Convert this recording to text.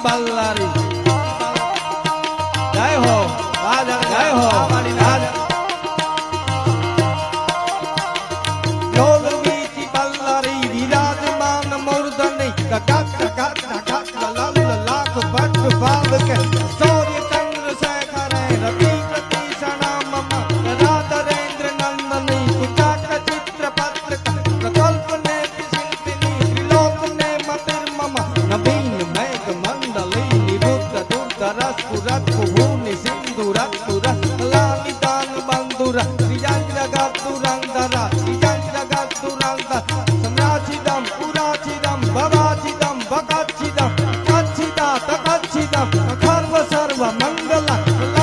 बल्लारी जय हो जय हो ढोलवीची बल्लारी विराजमान मूर्धनि लाख भट भाव के सूर्य चंद्र शेखर रवि प्रतीषण मम राधरेंद्र नंदनी कुचाक चित्र पत्र प्रकल्प ने शिल्पिनी त्रिलोक ने मतिर्मम नवीन मेघ मंडली निरुद्ध दुर्धरस पुरत भूनि सिंधु रत्तुर लालितान बंधुर त्रिजंग जगत दुरंधरा त्रिजंग जगत दुरंधर सम्राचिदम पुराचिदम भवाचिदम भगचिदम कच्छिदा तकच्छिदम खर्व सर्व मंगल